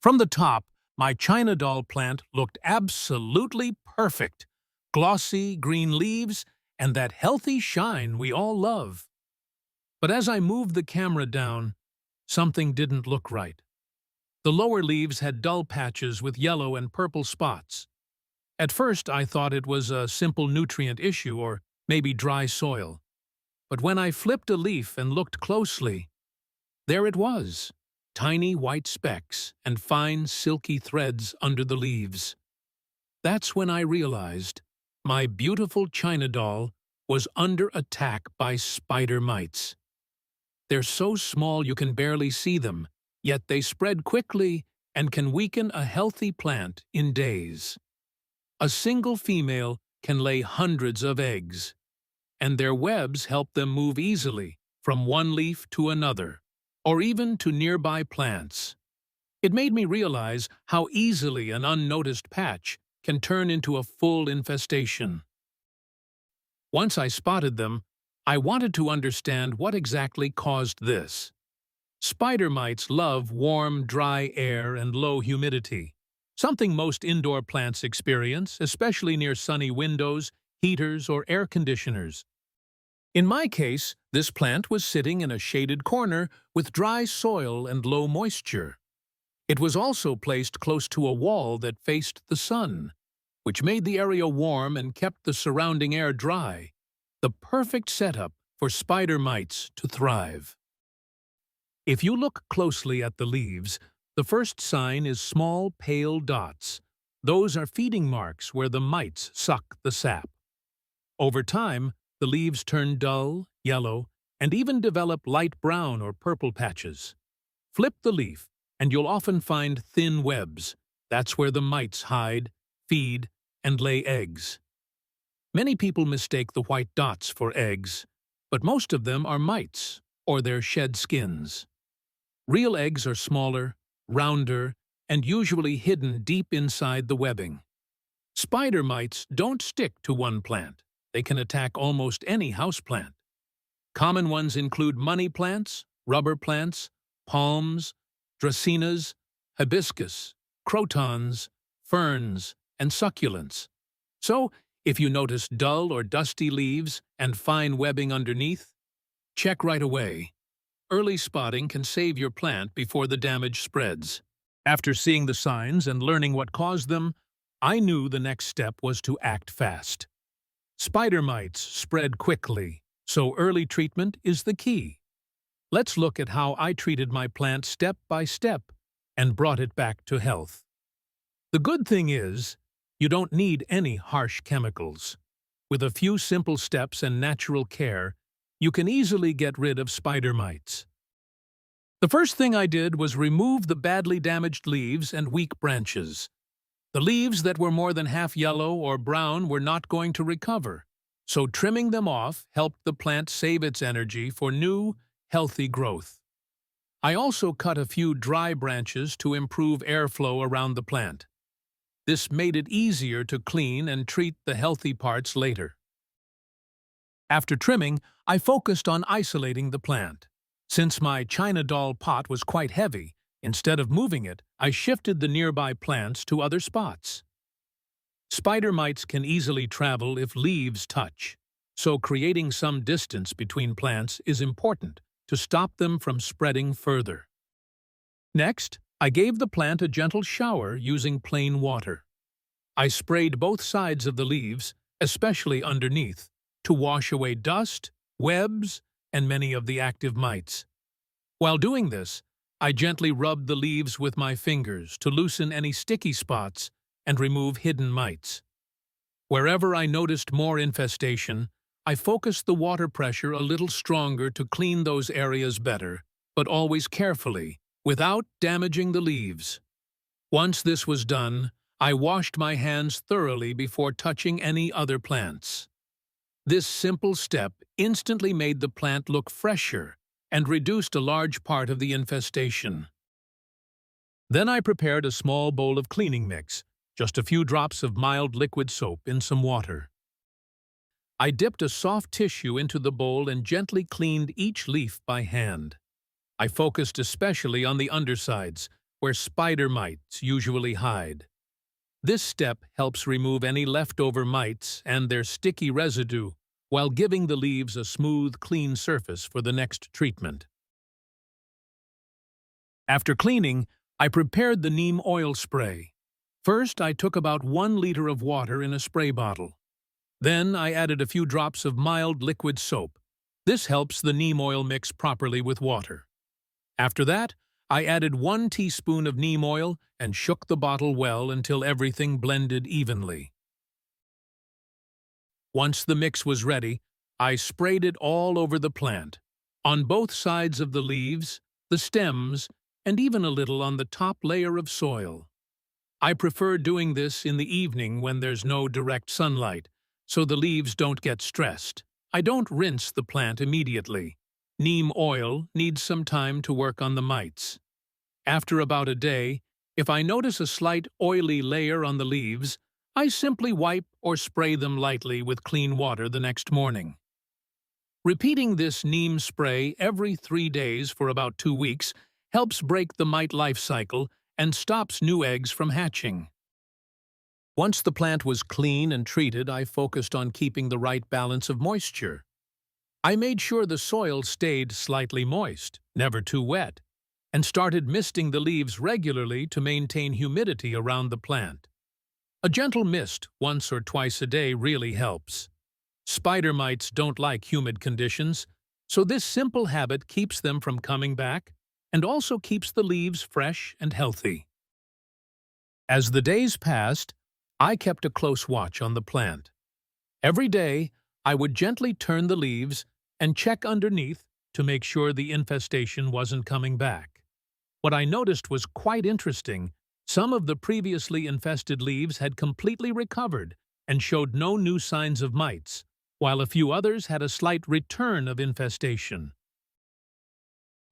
From the top, my China doll plant looked absolutely perfect. Glossy green leaves and that healthy shine we all love. But as I moved the camera down, something didn't look right. The lower leaves had dull patches with yellow and purple spots. At first, I thought it was a simple nutrient issue or maybe dry soil. But when I flipped a leaf and looked closely, there it was, tiny white specks and fine silky threads under the leaves. That's when I realized my beautiful China doll was under attack by spider mites. They're so small you can barely see them, yet they spread quickly and can weaken a healthy plant in days. A single female can lay hundreds of eggs, and their webs help them move easily from one leaf to another, or even to nearby plants. It made me realize how easily an unnoticed patch can turn into a full infestation. Once I spotted them, I wanted to understand what exactly caused this. Spider mites love warm, dry air and low humidity, something most indoor plants experience, especially near sunny windows, heaters, or air conditioners. In my case, this plant was sitting in a shaded corner with dry soil and low moisture. It was also placed close to a wall that faced the sun, which made the area warm and kept the surrounding air dry. The perfect setup for spider mites to thrive. If you look closely at the leaves, the first sign is small, pale dots. Those are feeding marks where the mites suck the sap. Over time, the leaves turn dull, yellow, and even develop light brown or purple patches. Flip the leaf, and you'll often find thin webs. That's where the mites hide, feed, and lay eggs. Many people mistake the white dots for eggs, but most of them are mites, or their shed skins. Real eggs are smaller, rounder, and usually hidden deep inside the webbing. Spider mites don't stick to one plant. They can attack almost any houseplant. Common ones include money plants, rubber plants, palms, dracaenas, hibiscus, crotons, ferns, and succulents. So, if you notice dull or dusty leaves and fine webbing underneath, check right away. Early spotting can save your plant before the damage spreads. After seeing the signs and learning what caused them, I knew the next step was to act fast. Spider mites spread quickly, so early treatment is the key. Let's look at how I treated my plant step by step and brought it back to health. The good thing is, you don't need any harsh chemicals. With a few simple steps and natural care, you can easily get rid of spider mites. The first thing I did was remove the badly damaged leaves and weak branches. The leaves that were more than half yellow or brown were not going to recover, so trimming them off helped the plant save its energy for new, healthy growth. I also cut a few dry branches to improve airflow around the plant. This made it easier to clean and treat the healthy parts later. After trimming, I focused on isolating the plant. Since my China doll pot was quite heavy, instead of moving it, I shifted the nearby plants to other spots. Spider mites can easily travel if leaves touch, so creating some distance between plants is important to stop them from spreading further. Next, I gave the plant a gentle shower using plain water. I sprayed both sides of the leaves, especially underneath, to wash away dust, webs, and many of the active mites. While doing this, I gently rubbed the leaves with my fingers to loosen any sticky spots and remove hidden mites. Wherever I noticed more infestation, I focused the water pressure a little stronger to clean those areas better, but always carefully, without damaging the leaves. Once this was done, I washed my hands thoroughly before touching any other plants. This simple step instantly made the plant look fresher and reduced a large part of the infestation. Then I prepared a small bowl of cleaning mix, just a few drops of mild liquid soap in some water. I dipped a soft tissue into the bowl and gently cleaned each leaf by hand. I focused especially on the undersides, where spider mites usually hide. This step helps remove any leftover mites and their sticky residue while giving the leaves a smooth, clean surface for the next treatment. After cleaning, I prepared the neem oil spray. First, I took about 1 liter of water in a spray bottle. Then, I added a few drops of mild liquid soap. This helps the neem oil mix properly with water. After that, I added 1 teaspoon of neem oil and shook the bottle well until everything blended evenly. Once the mix was ready, I sprayed it all over the plant, on both sides of the leaves, the stems, and even a little on the top layer of soil. I prefer doing this in the evening when there's no direct sunlight, so the leaves don't get stressed. I don't rinse the plant immediately. Neem oil needs some time to work on the mites. After about a day, if I notice a slight oily layer on the leaves, I simply wipe or spray them lightly with clean water the next morning. Repeating this neem spray every 3 days for about 2 weeks helps break the mite life cycle and stops new eggs from hatching. Once the plant was clean and treated, I focused on keeping the right balance of moisture. I made sure the soil stayed slightly moist, never too wet, and started misting the leaves regularly to maintain humidity around the plant. A gentle mist once or twice a day really helps. Spider mites don't like humid conditions, so this simple habit keeps them from coming back and also keeps the leaves fresh and healthy. As the days passed, I kept a close watch on the plant. Every day, I would gently turn the leaves and check underneath to make sure the infestation wasn't coming back. What I noticed was quite interesting. Some of the previously infested leaves had completely recovered and showed no new signs of mites, while a few others had a slight return of infestation.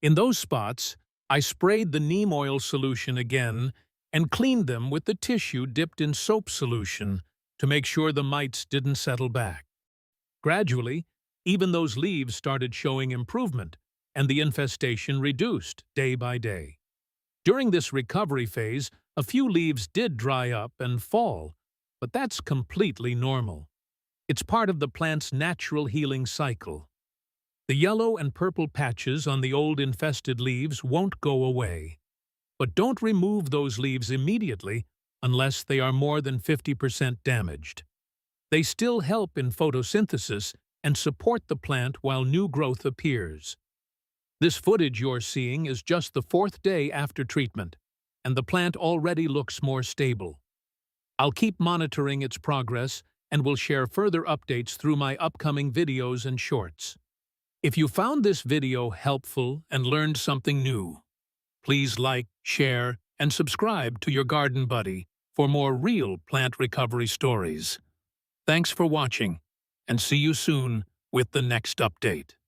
In those spots, I sprayed the neem oil solution again and cleaned them with the tissue dipped in soap solution to make sure the mites didn't settle back. Gradually, even those leaves started showing improvement, and the infestation reduced day by day. During this recovery phase, a few leaves did dry up and fall, but that's completely normal. It's part of the plant's natural healing cycle. The yellow and purple patches on the old infested leaves won't go away. But don't remove those leaves immediately unless they are more than 50% damaged. They still help in photosynthesis and support the plant while new growth appears. This footage you're seeing is just the 4th day after treatment, and the plant already looks more stable. I'll keep monitoring its progress and will share further updates through my upcoming videos and shorts. If you found this video helpful and learned something new, please like, share, and subscribe to your Garden Buddy for more real plant recovery stories. Thanks for watching, and see you soon with the next update.